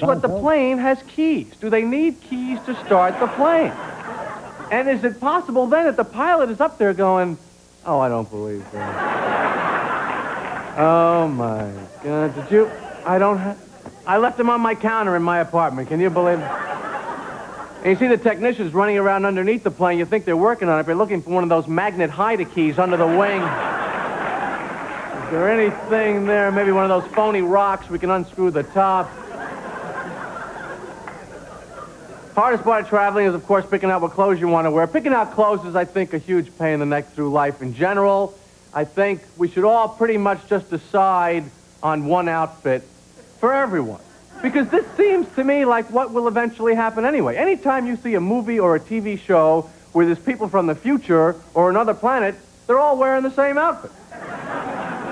but the plane has keys. Do they need keys to start the plane? And is it possible then that the pilot is up there going, oh, I don't believe that. Oh, my God. Did you? I left them on my counter in my apartment. Can you believe it? And you see the technicians running around underneath the plane. You think they're working on it. They're looking for one of those magnet hider keys under the wing. Is there anything there? Maybe one of those phony rocks we can unscrew the top. Hardest part of traveling is, of course, picking out what clothes you want to wear. Picking out clothes is, I think, a huge pain in the neck through life in general. I think we should all pretty much just decide on one outfit for everyone. Because this seems to me like what will eventually happen anyway. Anytime you see a movie or a TV show where there's people from the future or another planet, they're all wearing the same outfit.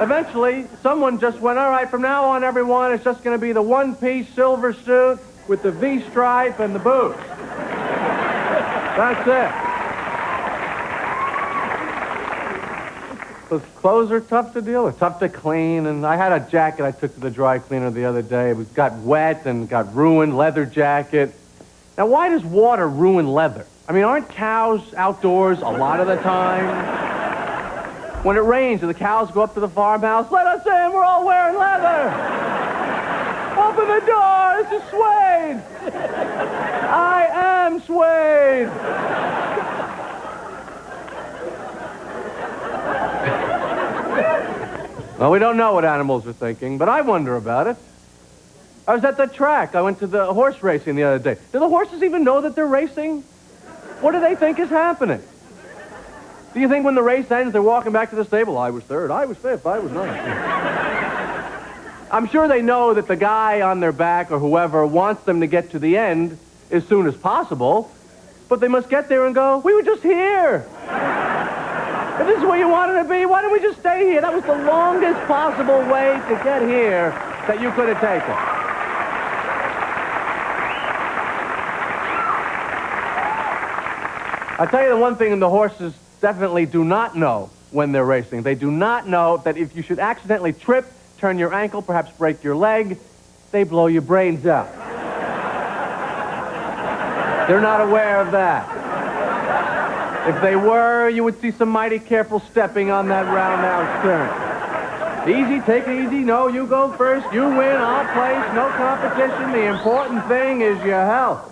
Eventually, someone just went, all right, from now on, everyone, it's just going to be the one-piece silver suit with the V-stripe and the boots. That's it. Those clothes are tough to deal with, tough to clean. And I had a jacket I took to the dry cleaner the other day. It got wet and got ruined, leather jacket. Now, why does water ruin leather? I mean, aren't cows outdoors a lot of the time? When it rains and the cows go up to the farmhouse, let us in, we're all wearing leather. Open the door, this is Suede. I am Suede. Well, we don't know what animals are thinking, but I wonder about it. I was at the track. I went to the horse racing the other day. Do the horses even know that they're racing? What do they think is happening? Do you think when the race ends, they're walking back to the stable? I was third, I was fifth, I was ninth. I'm sure they know that the guy on their back or whoever wants them to get to the end as soon as possible, but they must get there and go, we were just here. If this is where you wanted to be, why don't we just stay here? That was the longest possible way to get here that you could have taken. I'll tell you the one thing, and the horses definitely do not know when they're racing. They do not know that if you should accidentally trip, turn your ankle, perhaps break your leg, they blow your brains out. They're not aware of that. If they were, you would see some mighty careful stepping on that roundhouse turn. Easy, take it easy. No, you go first. You win. I'll place. No competition. The important thing is your health.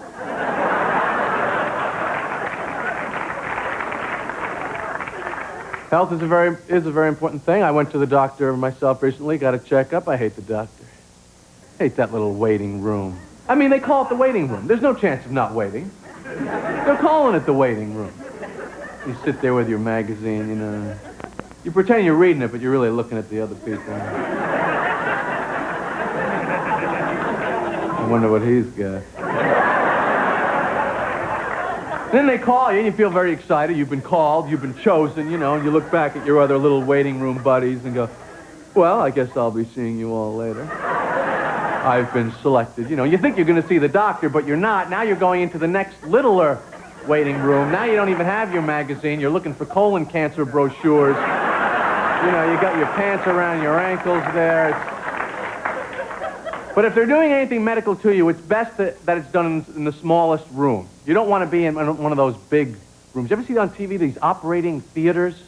Health is a very important thing. I went to the doctor myself recently, got a checkup. I hate the doctor. Hate that little waiting room. I mean, they call it the waiting room. There's no chance of not waiting. They're calling it the waiting room. You sit there with your magazine, you know. You pretend you're reading it, but you're really looking at the other people. I wonder what he's got. Then they call you, and you feel very excited. You've been called, you've been chosen, you know, and you look back at your other little waiting room buddies and go, well, I guess I'll be seeing you all later. I've been selected. You know, you think you're going to see the doctor, but you're not. Now you're going into the next littler waiting room. Now you don't even have your magazine. You're looking for colon cancer brochures. You know, you got your pants around your ankles there. But if they're doing anything medical to you, it's best that it's done in the smallest room. You don't want to be in one of those big rooms. You ever see on TV these operating theaters?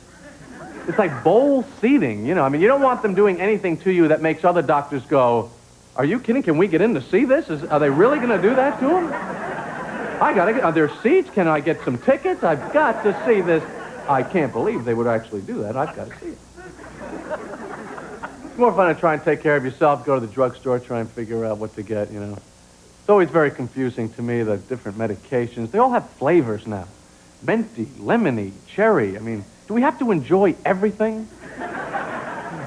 It's like bowl seating, you know. I mean, you don't want them doing anything to you that makes other doctors go, are you kidding? Can we get in to see this? Are they really going to do that to them? Are there seats? Can I get some tickets? I've got to see this. I can't believe they would actually do that. I've got to see it. It's more fun to try and take care of yourself, go to the drugstore, try and figure out what to get, you know. It's always very confusing to me, the different medications. They all have flavors now. Minty, lemony, cherry. I mean, do we have to enjoy everything?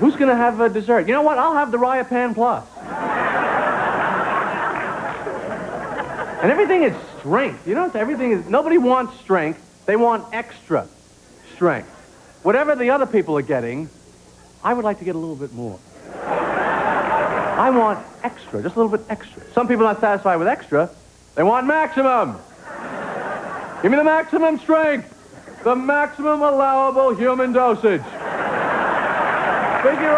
Who's going to have a dessert? You know what? I'll have the Riopan Plus. And everything is strength. You know, everything is... Nobody wants strength. They want extra strength. Whatever the other people are getting, I would like to get a little bit more. I want extra, just a little bit extra. Some people are not satisfied with extra. They want maximum. Give me the maximum strength. The maximum allowable human dosage. Figure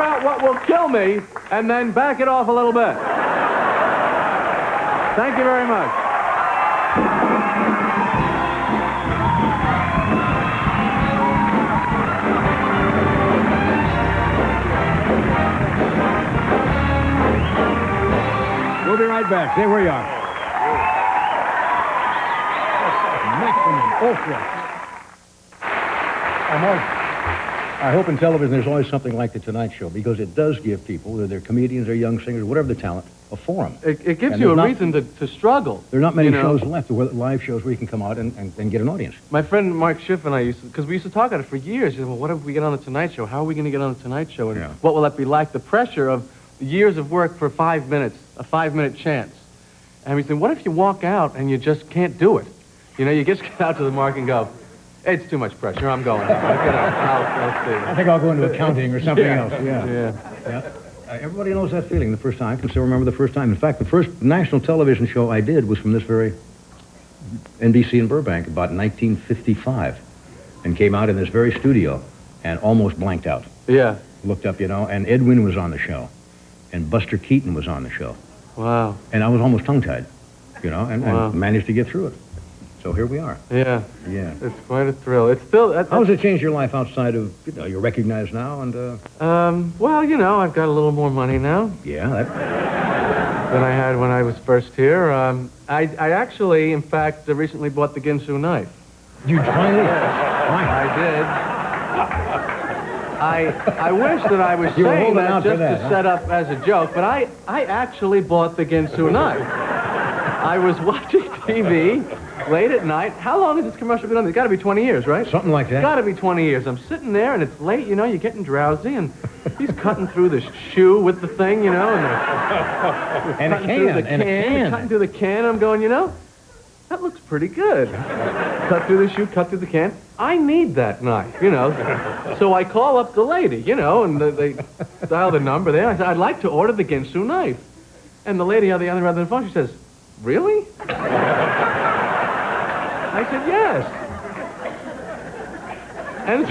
out what will kill me and then back it off a little bit. Thank you very much. We'll be right back. Stay where you are. Maximum, ultra. I hope in television there's always something like The Tonight Show, because it does give people, whether they're comedians or young singers, whatever the talent, a forum. It gives you a reason to struggle. There are not many shows left, live shows where you can come out and get an audience. My friend Mark Schiff and I because we used to talk about it for years. He said, well, what if we get on The Tonight Show? How are we going to get on The Tonight Show? And what will that be like? The pressure of years of work for 5 minutes, a 5-minute chance. And we said, what if you walk out and you just can't do it? You know, you just get out to the mark and go, it's too much pressure, I'm going. I'll see. I think I'll go into accounting or something else. Yeah. Everybody knows that feeling the first time. I can still remember the first time. In fact, the first national television show I did was from this very NBC in Burbank about 1955, and came out in this very studio and almost blanked out. Yeah. Looked up, and Edwin was on the show, and Buster Keaton was on the show. Wow. And I was almost tongue-tied, and managed to get through it. So here we are. Yeah. Yeah. It's quite a thrill. It's still... How has it changed your life outside of, you're recognized now and... Well, I've got a little more money now. Yeah, than I had when I was first here. I actually, in fact, recently bought the Ginsu knife. You finally? I did. I wish that I was saying that just to set up as a joke, but I actually bought the Ginsu knife. I was watching TV late at night. How long has this commercial been on? It's got to be 20 years, right? Something like that. It's got to be 20 years. I'm sitting there, and it's late, you're getting drowsy, and he's cutting through the shoe with the thing, and a can. Cutting through the can. I'm going, that looks pretty good. Cut through the shoe, cut through the can. I need that knife, So I call up the lady, and they dial the number there. I said, I'd like to order the Ginsu knife. And the lady on the other end of the phone, she says, really? I said, yes. And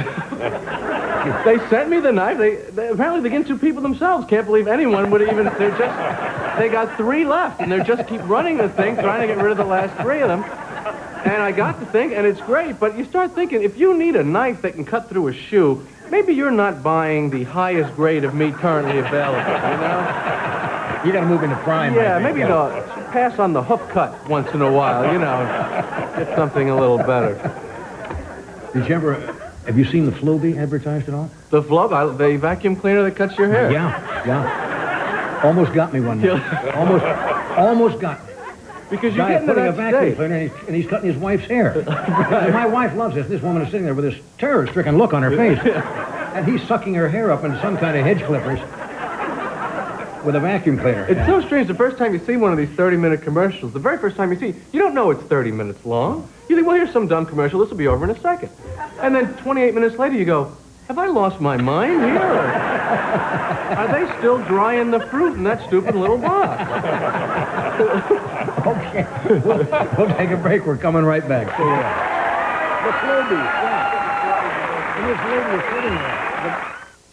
they sent me the knife. They apparently the Ginsu people themselves can't believe anyone would even, they got 3 left, and they just keep running the thing, trying to get rid of the last 3 of them. And I got the thing, and it's great, but you start thinking, if you need a knife that can cut through a shoe, maybe you're not buying the highest grade of meat currently available, You got to move into prime. Yeah, maybe pass on the hoof cut once in a while, get something a little better. Have you seen the Flowbee advertised at all? The the vacuum cleaner that cuts your hair? Yeah. Almost got me one night. Almost got me. Because you're getting putting a vacuum cleaner and he's cutting his wife's hair. My wife loves this. This woman is sitting there with this terror-stricken look on her face. And he's sucking her hair up into some kind of hedge clippers with a vacuum cleaner. It's so strange. The first time you see one of these 30-minute commercials, the very first time you you don't know it's 30 minutes long. You think, well, here's some dumb commercial. This will be over in a second. And then 28 minutes later, you go, have I lost my mind here? Are they still drying the fruit in that stupid little box? Okay. We'll take a break. We're coming right back. So, the Flowbee, And this lady is sitting there.